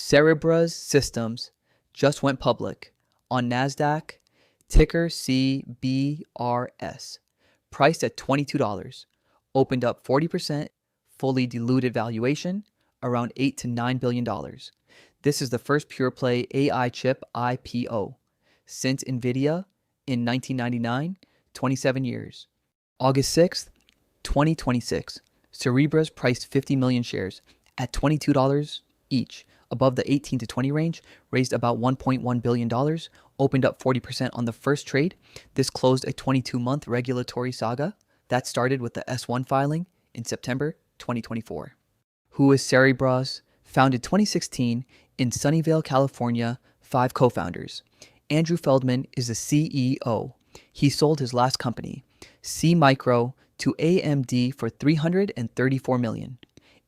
Cerebras Systems just went public on NASDAQ, ticker CBRS, priced at $22, opened up 40%, fully diluted valuation, around $8 to $9 billion. This is the first pure play AI chip IPO since NVIDIA in 1999, 27 years. August 6th, 2026, Cerebras priced 50 million shares at $22 each, above the 18 to 20 range, raised about $1.1 billion, opened up 40% on the first trade. This closed a 22-month regulatory saga that started with the S1 filing in September 2024. Who is Cerebras? Founded 2016 in Sunnyvale, California, 5 co-founders. Andrew Feldman is the CEO. He sold his last company, SeaMicro, to AMD for $334 million.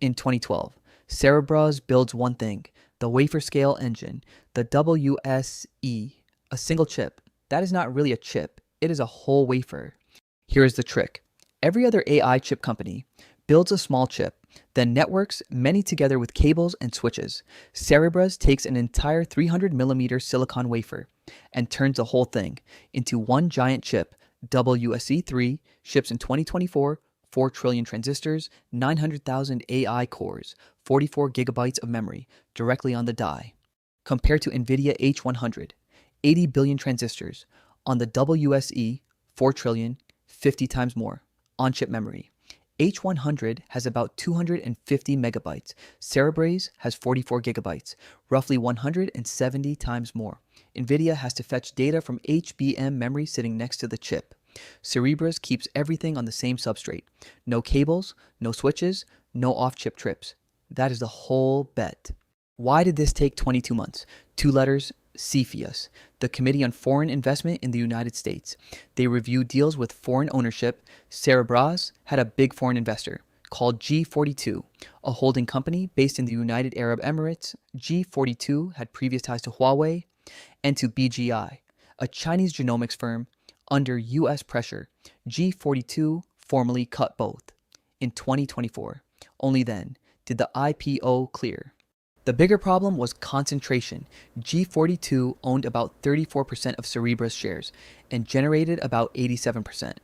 In 2012, Cerebras builds one thing, the wafer-scale engine, the WSE, a single chip. That is not really a chip, it is a whole wafer. Here is the trick. Every other AI chip company builds a small chip, then networks many together with cables and switches. Cerebras takes an entire 300mm silicon wafer and turns the whole thing into one giant chip. WSE3 ships in 2024, 4 trillion transistors, 900,000 AI cores, 44 gigabytes of memory directly on the die. Compared to NVIDIA H100, 80 billion transistors on the WSE, 4 trillion, 50 times more on-chip memory. H100 has about 250 megabytes. Cerebras has 44 gigabytes, roughly 170 times more. NVIDIA has to fetch data from HBM memory sitting next to the chip. Cerebras keeps everything on the same substrate. No cables, no switches, no off-chip trips. That is the whole bet. Why did this take 22 months? 2 letters, CFIUS, the Committee on Foreign Investment in the United States. They review deals with foreign ownership. Cerebras had a big foreign investor called G42, a holding company based in the United Arab Emirates. G42 had previous ties to Huawei and to BGI, a Chinese genomics firm. Under U.S. pressure, G42 formally cut both. In 2024, only then did the IPO clear. The bigger problem was concentration. G42 owned about 34% of Cerebras shares and generated about 87%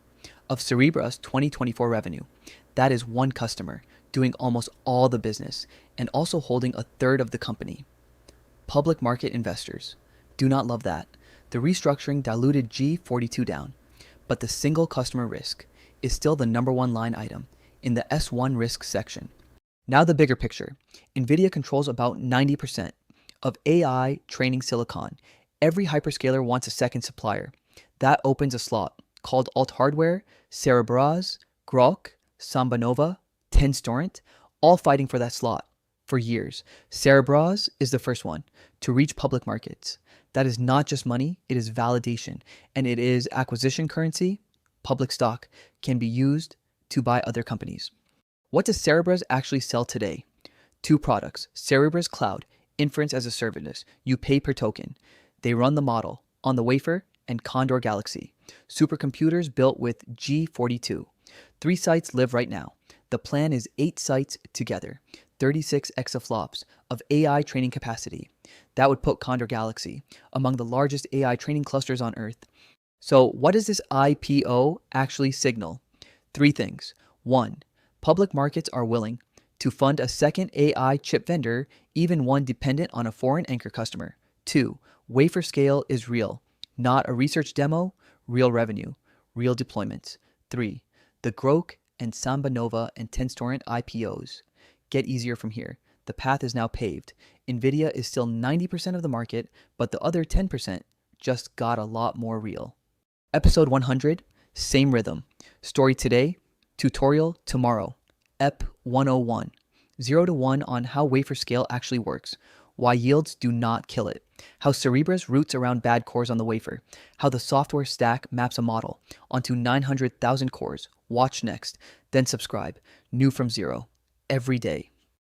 of Cerebras' 2024 revenue. That is one customer doing almost all the business and also holding a third of the company. Public market investors do not love that. The restructuring diluted G42 down, but the single customer risk is still the #1 line item in the S1 risk section. Now the bigger picture. NVIDIA controls about 90% of AI training silicon. Every hyperscaler wants a second supplier. That opens a slot called Alt Hardware, Cerebras, Grok, Sambanova, Tenstorrent, all fighting for that slot for years. Cerebras is the first one to reach public markets. That is not just money, it is validation, and it is acquisition currency. Public stock can be used to buy other companies. What does Cerebras actually sell today? 2 products, Cerebras Cloud, inference as a service. You pay per token. They run the model on the wafer, and Condor Galaxy, supercomputers built with G42. 3 sites live right now. The plan is 8 sites together, 36 exaflops of AI training capacity. That would put Condor Galaxy among the largest AI training clusters on Earth. So what does this IPO actually signal? 3 things. 1, public markets are willing to fund a second AI chip vendor, even one dependent on a foreign anchor customer. 2, wafer scale is real, not a research demo, real revenue, real deployments. 3, the Grok and Sambanova and Tenstorrent IPOs get easier from here. The path is now paved. NVIDIA is still 90% of the market, but the other 10% just got a lot more real. Episode 100, same rhythm. Story today, tutorial tomorrow. EP 101, 0 to 1 on how wafer scale actually works, why yields do not kill it, how Cerebras roots around bad cores on the wafer, how the software stack maps a model onto 900,000 cores. Watch next, then subscribe. New from zero, every day.